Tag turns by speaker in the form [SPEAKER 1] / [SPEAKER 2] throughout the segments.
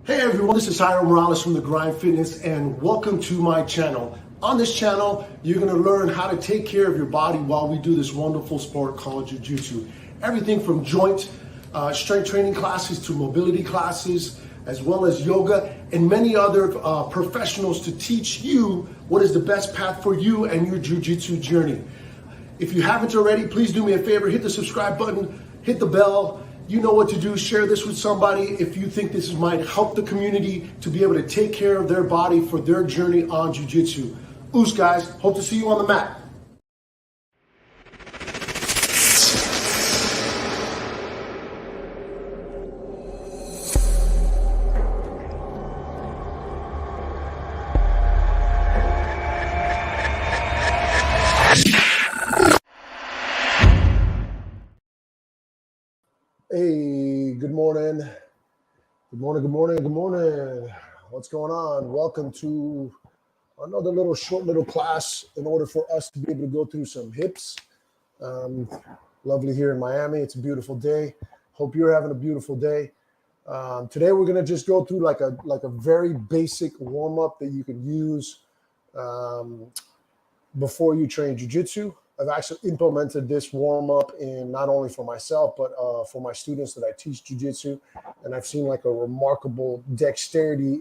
[SPEAKER 1] Hey everyone, this is Jairo Morales from The Grind Fitness and welcome to my channel. On this channel, you're going to learn how to take care of your body while we do this wonderful sport called Jiu-Jitsu. Everything from joint strength training classes to mobility classes, as well as yoga and many other professionals to teach you what is the best path for you and your Jiu-Jitsu journey. If you haven't already, please do me a favor, hit the subscribe button, hit the bell. You know what to do. Share this with somebody if you think this might help the community to be able to take care of their body for their journey on Jiu-Jitsu. Oos, guys. Hope to see you on the mat. Hey, good morning. Good morning, good morning, good morning. What's going on? Welcome to another short little class in order for us to be able to go through some hips. Lovely here in Miami. It's a beautiful day. Hope you're having a beautiful day. Today we're gonna just go through like a very basic warm-up that you can use before you train jiu-jitsu. I've actually implemented this warm-up in not only for myself, but for my students that I teach jiu-jitsu. And I've seen like a remarkable dexterity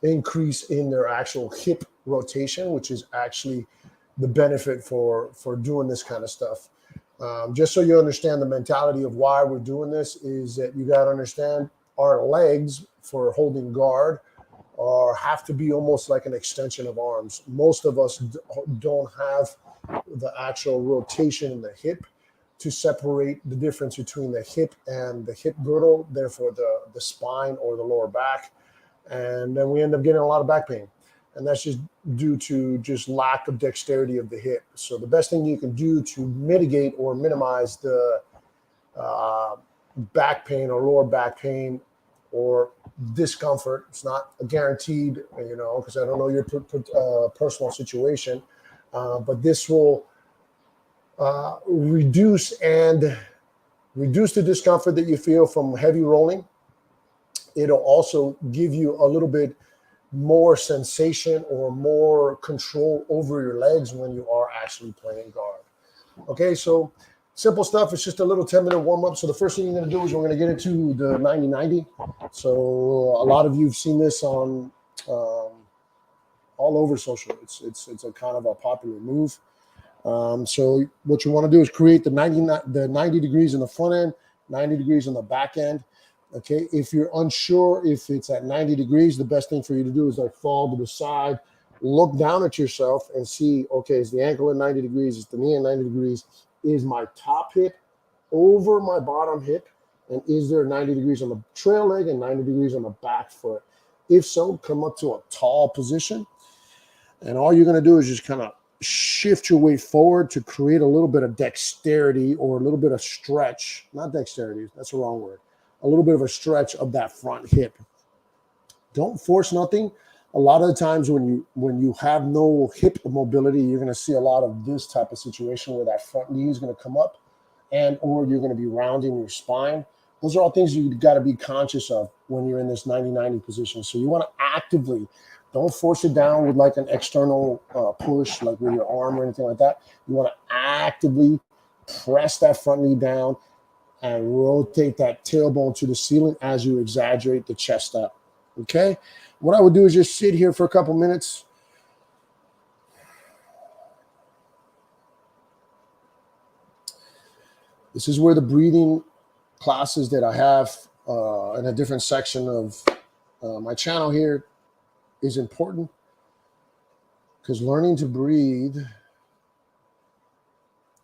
[SPEAKER 1] increase in their actual hip rotation, which is actually the benefit for doing this kind of stuff. Just so you understand the mentality of why we're doing this is that you got to understand our legs for holding guard or have to be almost like an extension of arms. Most of us don't have the actual rotation in the hip to separate the difference between the hip and the hip girdle, therefore the spine or the lower back. And then we end up getting a lot of back pain. And that's just due to just lack of dexterity of the hip. So the best thing you can do to mitigate or minimize the back pain or lower back pain or discomfort, it's not a guaranteed, because I don't know your personal situation, but this will reduce the discomfort that you feel from heavy rolling. It'll also give you a little bit more sensation or more control over your legs when you are actually playing guard. Okay, so simple stuff. It's just a little 10-minute warm-up. So the first thing you're going to do is we're going to get into the 90-90. So a lot of you have seen this on all over social. It's a kind of a popular move. So what you want to do is create the 90 degrees in the front end, 90 degrees on the back end. Okay, if you're unsure if it's at 90 degrees, the best thing for you to do is like fall to the side, look down at yourself and see, okay, is the ankle at 90 degrees? Is the knee at 90 degrees? Is my top hip over my bottom hip? And is there 90 degrees on the trail leg and 90 degrees on the back foot? If so, come up to a tall position. And all you're going to do is just kind of shift your weight forward to create a little bit of dexterity or a little bit of stretch. Not dexterity, that's the wrong word. A little bit of a stretch of that front hip. Don't force nothing. A lot of the times when you have no hip mobility, you're going to see a lot of this type of situation where that front knee is going to come up or you're going to be rounding your spine. Those are all things you got to be conscious of when you're in this 90-90 position. So you want to actively, don't force it down with like an external push, like with your arm or anything like that. You want to actively press that front knee down and rotate that tailbone to the ceiling as you exaggerate the chest up. Okay? What I would do is just sit here for a couple minutes. This is where the breathing classes that I have in a different section of my channel here is important, because learning to breathe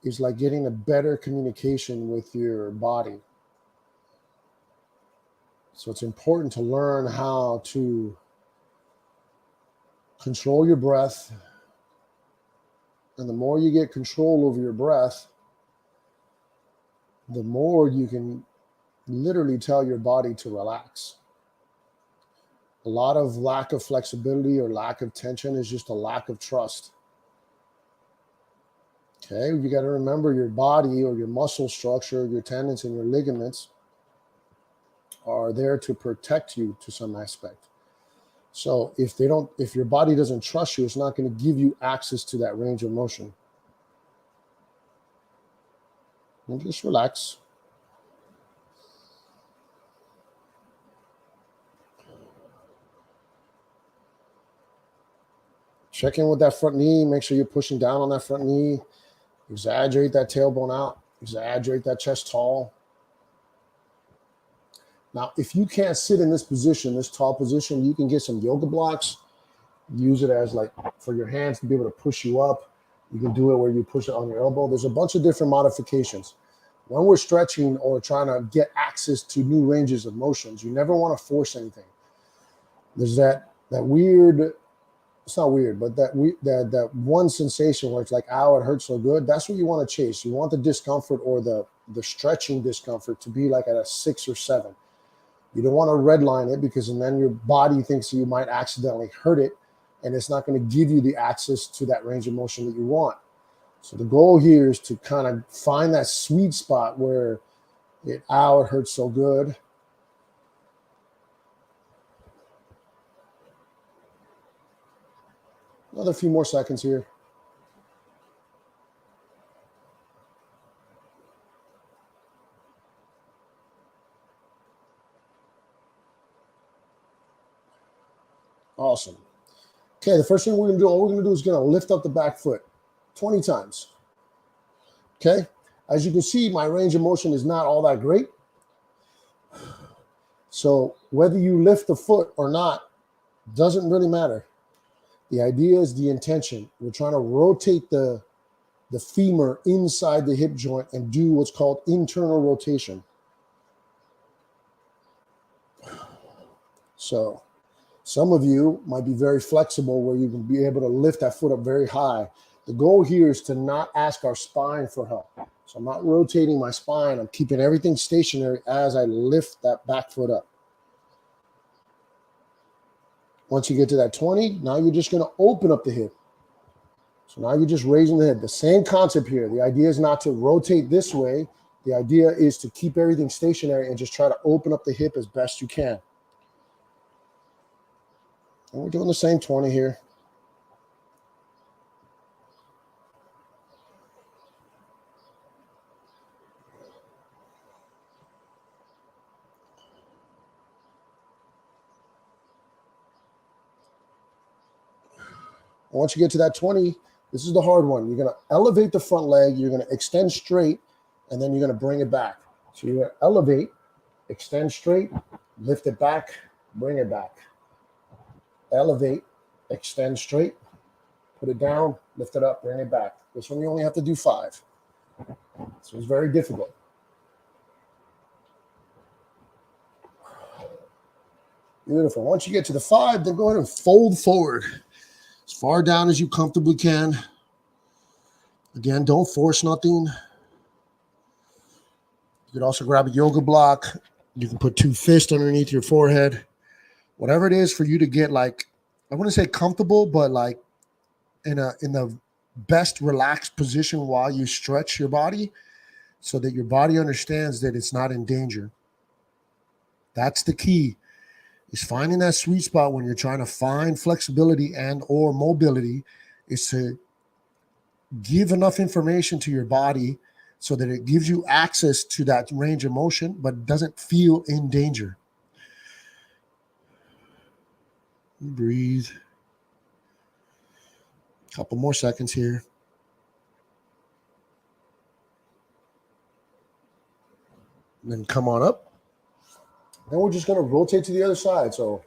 [SPEAKER 1] is like getting a better communication with your body. So it's important to learn how to control your breath. And the more you get control over your breath, the more you can literally tell your body to relax. A lot of lack of flexibility or lack of tension is just a lack of trust. Okay, you got to remember your body or your muscle structure, your tendons and your ligaments are there to protect you to some aspect. So if your body doesn't trust you, it's not going to give you access to that range of motion. And just relax. Check in with that front knee. Make sure you're pushing down on that front knee. Exaggerate that tailbone out. Exaggerate that chest tall. Now, if you can't sit in this position, this tall position, you can get some yoga blocks. Use it as like for your hands to be able to push you up. You can do it where you push it on your elbow. There's a bunch of different modifications. When we're stretching or trying to get access to new ranges of motions, you never want to force anything. There's that weird, it's not weird, but that one sensation where it's like, ow, it hurts so good. That's what you want to chase. You want the discomfort or the stretching discomfort to be like at a 6 or 7. You don't want to redline it because then your body thinks you might accidentally hurt it, and it's not going to give you the access to that range of motion that you want. So the goal here is to kind of find that sweet spot where it hurts so good. Another few more seconds here. Awesome. Okay, the first thing we're going to do, all we're going to do is going to lift up the back foot 20 times. Okay, as you can see, my range of motion is not all that great. So whether you lift the foot or not doesn't really matter. The idea is the intention. We're trying to rotate the femur inside the hip joint and do what's called internal rotation. So some of you might be very flexible where you can be able to lift that foot up very high. The goal here is to not ask our spine for help. So I'm not rotating my spine. I'm keeping everything stationary as I lift that back foot up. Once you get to that 20, now you're just going to open up the hip. So now you're just raising the hip. The same concept here. The idea is not to rotate this way. The idea is to keep everything stationary and just try to open up the hip as best you can. And we're doing the same 20 here. Once you get to that 20, this is the hard one. You're going to elevate the front leg. You're going to extend straight, and then you're going to bring it back. So you're going to elevate, extend straight, lift it back, bring it back. Elevate, extend straight, put it down, lift it up, bring it back. This one you only have to do 5. So it's very difficult. Beautiful. Once you get to the 5, then go ahead and fold forward as far down as you comfortably can. Again, don't force nothing. You could also grab a yoga block. You can put 2 fists underneath your forehead. Whatever it is for you to get, like, I wouldn't say comfortable, but like in the best relaxed position while you stretch your body so that your body understands that it's not in danger. That's the key, is finding that sweet spot when you're trying to find flexibility and or mobility, is to give enough information to your body so that it gives you access to that range of motion, but doesn't feel in danger. Breathe. Couple more seconds here. And then come on up. Then we're just going to rotate to the other side. So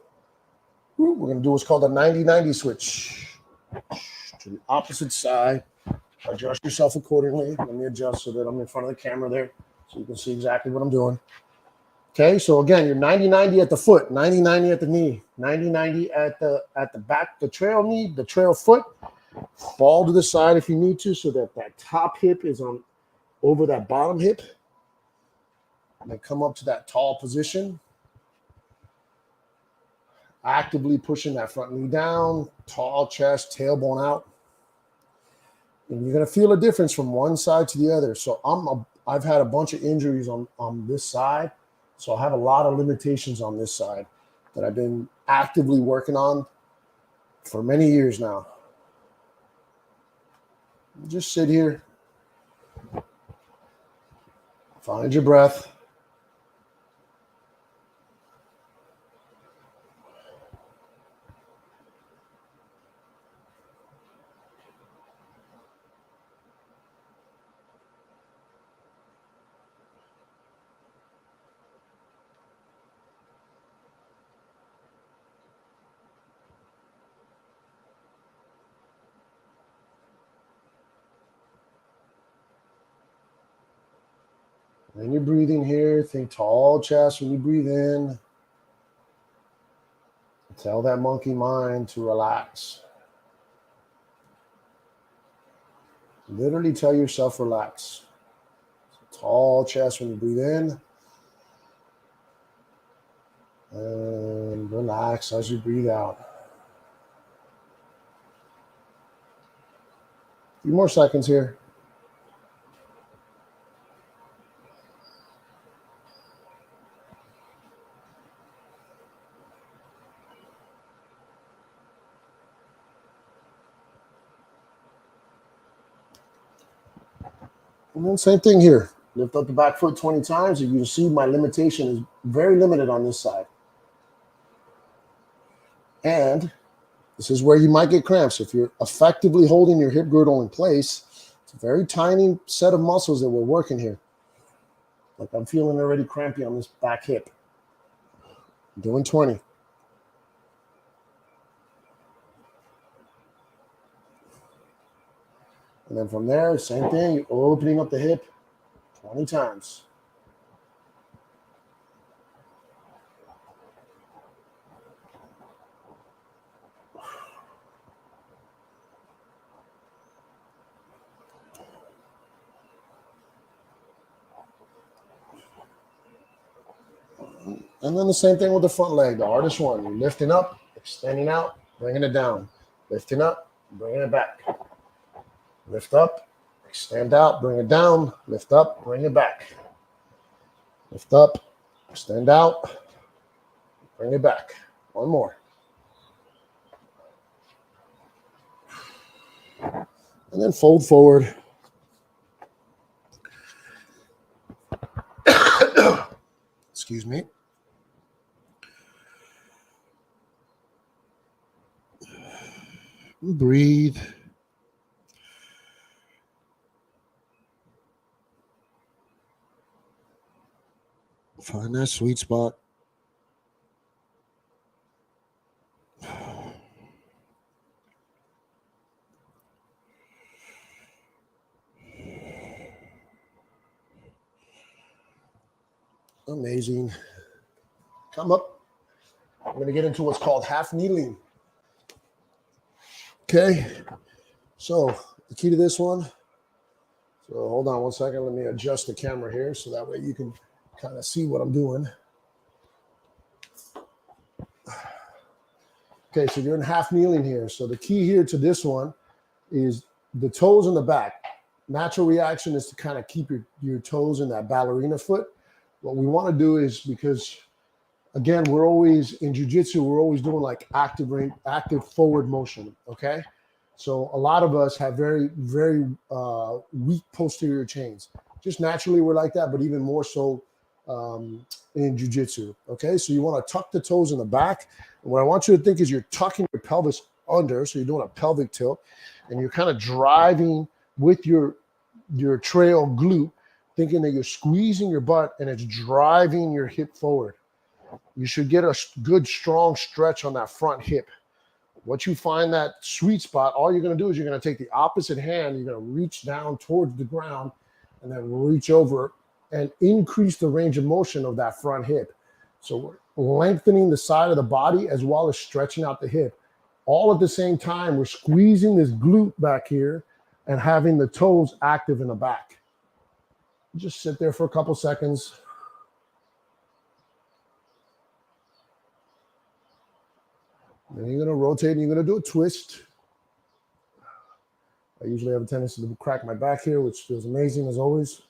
[SPEAKER 1] we're going to do what's called a 90-90 switch to the opposite side. Adjust yourself accordingly. Let me adjust so that I'm in front of the camera there so you can see exactly what I'm doing. Okay, so again, you're 90-90 at the foot, 90-90 at the knee, 90-90 at the back, the trail knee, the trail foot. Fall to the side if you need to so that that top hip is on over that bottom hip. And then come up to that tall position. Actively pushing that front knee down, tall chest, tailbone out. And you're going to feel a difference from one side to the other. So I've had a bunch of injuries on this side. So I have a lot of limitations on this side that I've been actively working on for many years now. Just sit here, find your breath. When you're breathing here, think tall chest when you breathe in. Tell that monkey mind to relax. Literally tell yourself relax. Tall chest when you breathe in. And relax as you breathe out. A few more seconds here. And then same thing here. Lift up the back foot 20 times. You can see my limitation is very limited on this side. And this is where you might get cramps. If you're effectively holding your hip girdle in place, it's a very tiny set of muscles that we're working here. Like I'm feeling already crampy on this back hip. I'm doing 20. And then from there, same thing, you're opening up the hip 20 times. And then the same thing with the front leg, the hardest one. You're lifting up, extending out, bringing it down. Lifting up, bringing it back. Lift up, extend out, bring it down. Lift up, bring it back. Lift up, extend out, bring it back. One more. And then fold forward. Excuse me. Breathe. Find that sweet spot. Amazing. Come up. I'm going to get into what's called half kneeling. Okay. So the key to this one. So hold on one second. Let me adjust the camera here so that way you can kind of see what I'm doing. Okay, so you're in half kneeling here. So the key here to this one is the toes in the back. Natural reaction is to kind of keep your toes in that ballerina foot. What we want to do is, because again, we're always in jiu-jitsu, we're always doing like active forward motion, okay? So a lot of us have very, very weak posterior chains. Just naturally we're like that, but even more so in jiu-jitsu, okay? So you want to tuck the toes in the back. And what I want you to think is you're tucking your pelvis under, so you're doing a pelvic tilt, and you're kind of driving with your trail glute, thinking that you're squeezing your butt and it's driving your hip forward. You should get a good, strong stretch on that front hip. Once you find that sweet spot, all you're going to do is you're going to take the opposite hand, you're going to reach down towards the ground and then reach over and increase the range of motion of that front hip. So we're lengthening the side of the body as well as stretching out the hip. All at the same time, we're squeezing this glute back here and having the toes active in the back. Just sit there for a couple seconds. Then you're going to rotate and you're going to do a twist. I usually have a tendency to crack my back here, which feels amazing as always.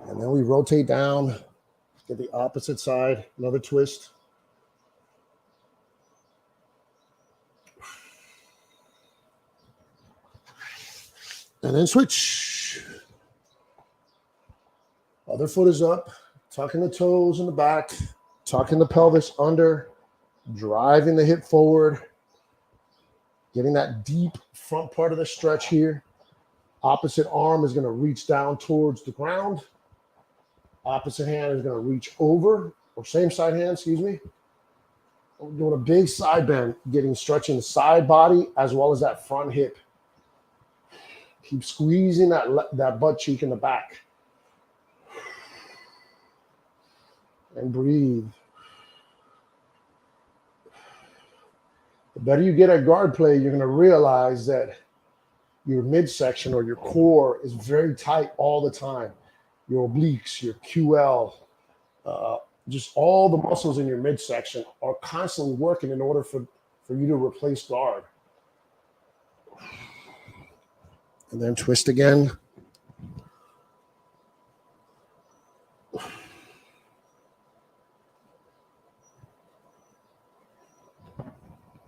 [SPEAKER 1] And then we rotate down, get the opposite side, another twist. And then switch. Other foot is up, tucking the toes in the back, tucking the pelvis under, driving the hip forward, getting that deep front part of the stretch here. Opposite arm is going to reach down towards the ground. Opposite hand is going to reach over, or same side hand, excuse me. We're doing a big side bend, stretching the side body as well as that front hip. Keep squeezing that butt cheek in the back. And breathe. The better you get at guard play, you're going to realize that your midsection or your core is very tight all the time. Your obliques, your QL, just all the muscles in your midsection are constantly working in order for you to replace guard. And then twist again.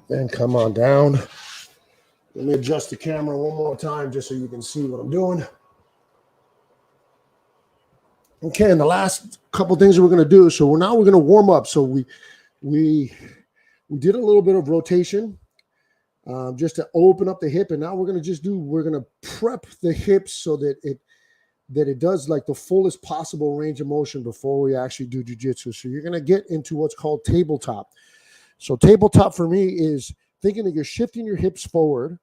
[SPEAKER 1] Then come on down. Let me adjust the camera one more time just so you can see what I'm doing. Okay, and the last couple things that we're going to do. So now we're going to warm up. So we did a little bit of rotation just to open up the hip, and now we're going to prep the hips so that it does like the fullest possible range of motion before we actually do jiu-jitsu. So you're going to get into what's called tabletop. So tabletop for me is thinking that you're shifting your hips forward,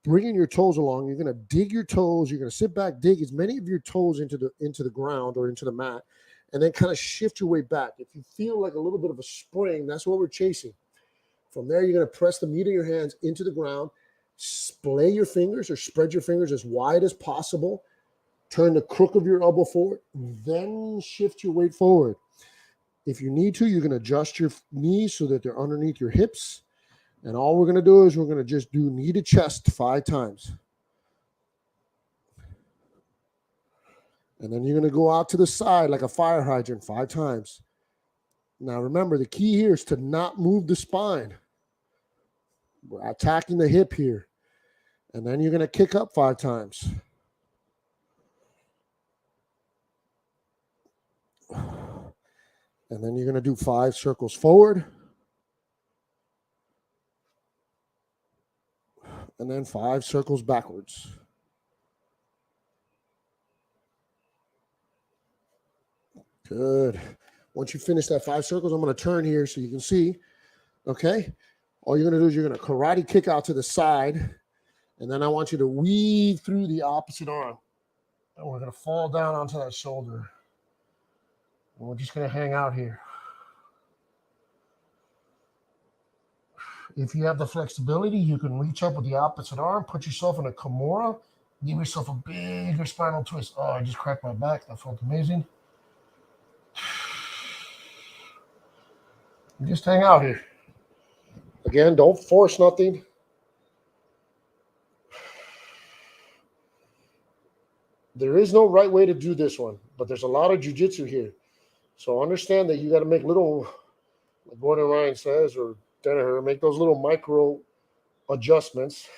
[SPEAKER 1] bringing your toes along. You're going to dig your toes. You're going to sit back, dig as many of your toes into the ground or into the mat, and then kind of shift your way back. If you feel like a little bit of a spring, that's what we're chasing. From there, you're going to press the meat of your hands into the ground, splay your fingers or spread your fingers as wide as possible. Turn the crook of your elbow forward, then shift your weight forward. If you need to, you can adjust your knees so that they're underneath your hips. And all we're going to do is we're going to just do knee to chest 5 times. And then you're going to go out to the side like a fire hydrant 5 times. Now remember, the key here is to not move the spine. We're attacking the hip here. And then you're going to kick up 5 times. And then you're going to do 5 circles forward. And then 5 circles backwards. Good. Once you finish that 5 circles, I'm going to turn here so you can see. Okay. All you're going to do is you're going to karate kick out to the side. And then I want you to weave through the opposite arm. And we're going to fall down onto that shoulder. And we're just going to hang out here. If you have the flexibility, you can reach up with the opposite arm, put yourself in a Kimura, give yourself a bigger spinal twist. Oh, I just cracked my back. That felt amazing. And just hang out here. Again, don't force nothing. There is no right way to do this one, but there's a lot of jiu-jitsu here. So understand that you got to make little, like Gordon Ryan says, or Danaher, make those little micro adjustments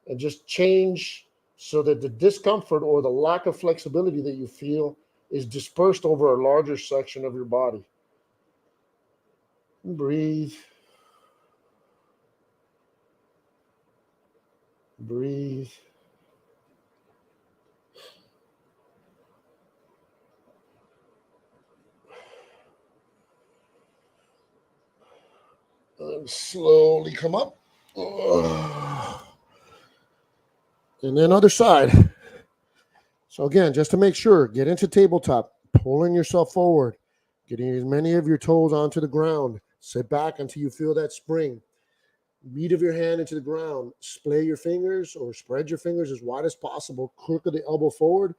[SPEAKER 1] and just change so that the discomfort or the lack of flexibility that you feel is dispersed over a larger section of your body. Breathe. Breathe. And slowly come up. And then other side. So again, just to make sure, get into tabletop, pulling yourself forward, getting as many of your toes onto the ground. Sit back until you feel that spring. Meat of your hand into the ground. Splay your fingers or spread your fingers as wide as possible. Crook of the elbow forward.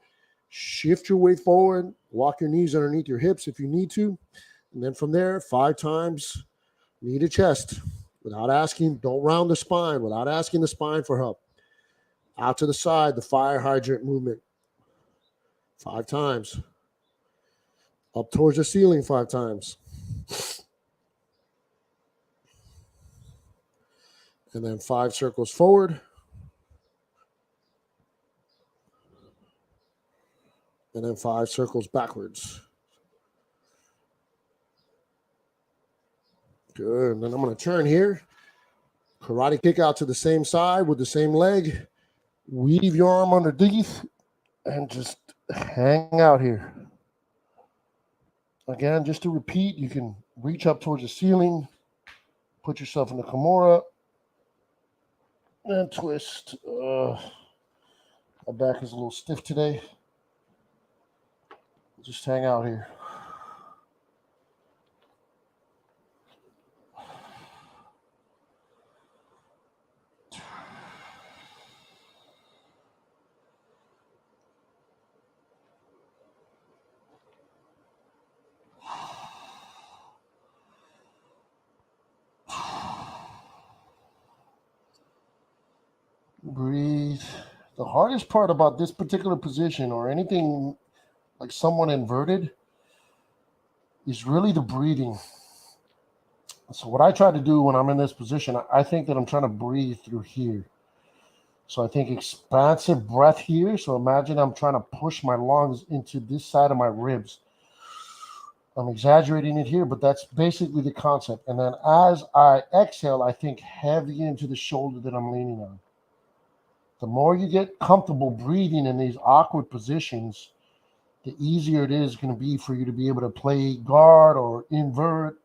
[SPEAKER 1] Shift your weight forward. Walk your knees underneath your hips if you need to. And then from there, 5 times. Knee to chest without asking. Don't round the spine without asking the spine for help. Out to the side, the fire hydrant movement. 5 times. Up towards the ceiling 5 times. And then 5 circles forward. And then 5 circles backwards. Good. And then I'm going to turn here. Karate kick out to the same side with the same leg. Weave your arm underneath and just hang out here. Again, just to repeat, you can reach up towards the ceiling, put yourself in the Kimura, and twist. My back is a little stiff today. Just hang out here. Breathe. The hardest part about this particular position or anything like someone inverted is really the breathing. So what I try to do when I'm in this position, I think that I'm trying to breathe through here. So I think expansive breath here. So imagine I'm trying to push my lungs into this side of my ribs. I'm exaggerating it here, but that's basically the concept. And then as I exhale, I think heavy into the shoulder that I'm leaning on. The more you get comfortable breathing in these awkward positions, the easier it is going to be for you to be able to play guard or invert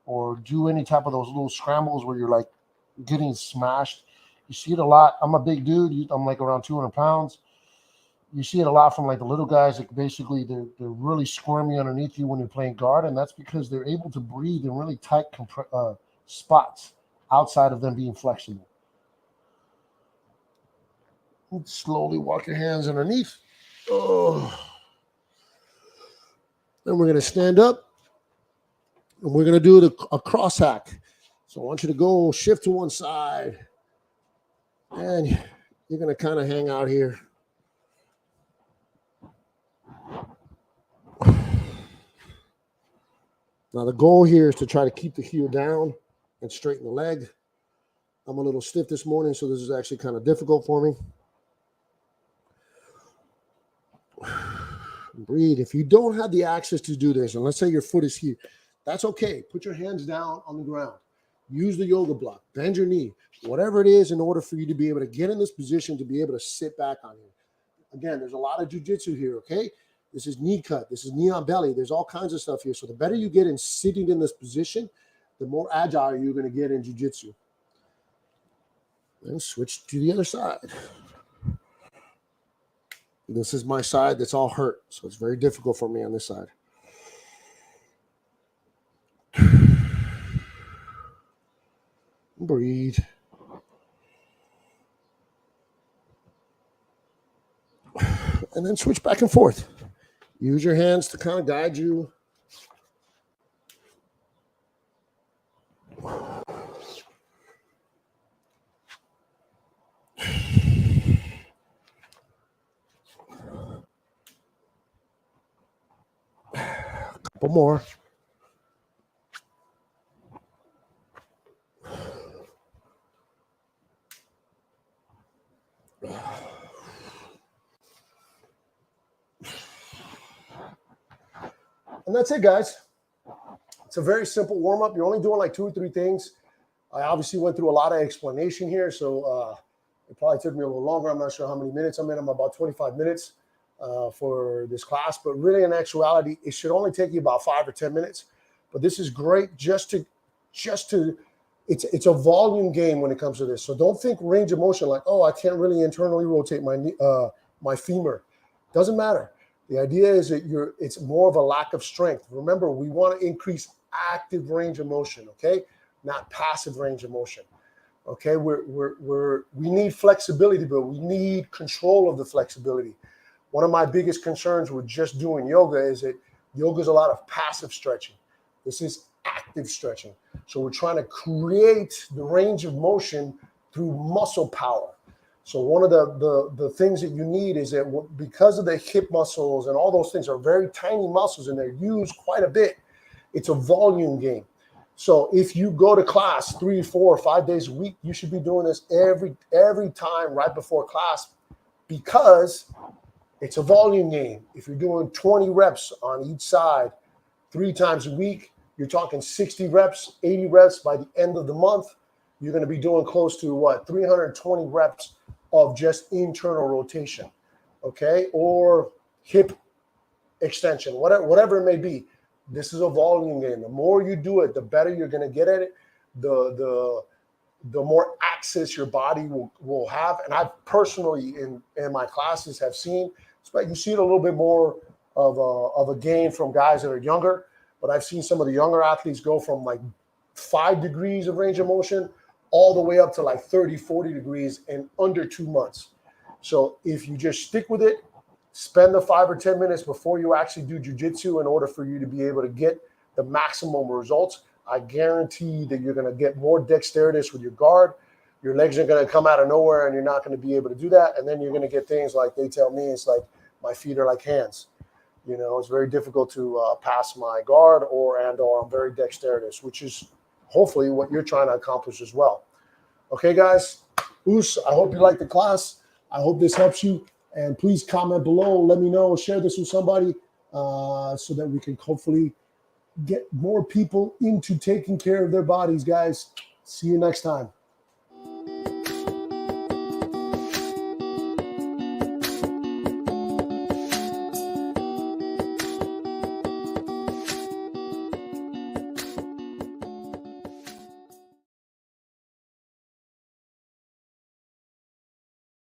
[SPEAKER 1] or do any type of those little scrambles where you're like getting smashed. You see it a lot. I'm a big dude. I'm like around 200 pounds. You see it a lot from like the little guys. Like basically they're really squirmy underneath you when you're playing guard. And that's because they're able to breathe in really tight spots outside of them being flexible. Slowly walk your hands underneath. Oh. Then we're going to stand up and we're going to do a cross hack. So I want you to go shift to one side and you're going to kind of hang out here. Now the goal here is to try to keep the heel down and straighten the leg. I'm a little stiff this morning, so this is actually kind of difficult for me. Breathe. If you don't have the access to do this, and let's say your foot is here, that's okay. Put your hands down on the ground. Use the yoga block. Bend your knee. Whatever it is in order for you to be able to get in this position to be able to sit back on here. Again, there's a lot of jiu-jitsu here, okay? This is knee cut. This is knee on belly. There's all kinds of stuff here. So the better you get in sitting in this position, the more agile you're going to get in jiu-jitsu. Then switch to the other side. This is my side that's all hurt, so it's very difficult for me on this side. Breathe. And then switch back and forth. Use your hands to kind of guide you. Couple more. And that's it, guys. It's a very simple warm-up. You're only doing like 2 or 3 things. I obviously went through a lot of explanation here, so it probably took me a little longer. I'm not sure how many minutes I'm in. I'm about 25 minutes for this class. But really, in actuality, it should only take you about 5 or 10 minutes. But this is great just to it's a volume game when it comes to this. So don't think range of motion like, oh, I can't really internally rotate my femur. Doesn't matter. The idea is that it's more of a lack of strength. Remember, we want to increase active range of motion, okay? Not passive range of motion. Okay, we need flexibility, but we need control of the flexibility. One of my biggest concerns with just doing yoga is that yoga is a lot of passive stretching. This is active stretching. So we're trying to create the range of motion through muscle power. So one of the things that you need is that because of the hip muscles and all those things are very tiny muscles and they're used quite a bit, it's a volume game. So if you go to class 3, 4, 5 days a week, you should be doing this every time right before class, because it's a volume game. If you're doing 20 reps on each side 3 times a week, you're talking 60 reps, 80 reps by the end of the month. You're going to be doing close to 320 reps of just internal rotation, okay? Or hip extension, whatever it may be. This is a volume game. The more you do it, the better you're going to get at it. The more access your body will have. And I've personally in my classes have seen, you see it a little bit more of a gain from guys that are younger, but I've seen some of the younger athletes go from like 5 degrees of range of motion all the way up to like 30, 40 degrees in under 2 months. So if you just stick with it, spend the 5 or 10 minutes before you actually do jiu-jitsu in order for you to be able to get the maximum results, I guarantee that you're going to get more dexterity with your guard. Your legs are going to come out of nowhere and you're not going to be able to do that. And then you're going to get things like they tell me, it's like my feet are like hands. You know, it's very difficult to pass my guard or I'm very dexterous, which is hopefully what you're trying to accomplish as well. Okay, guys, Oos, I hope you like the class. I hope this helps you. And please comment below. Let me know. Share this with somebody so that we can hopefully get more people into taking care of their bodies, guys. See you next time.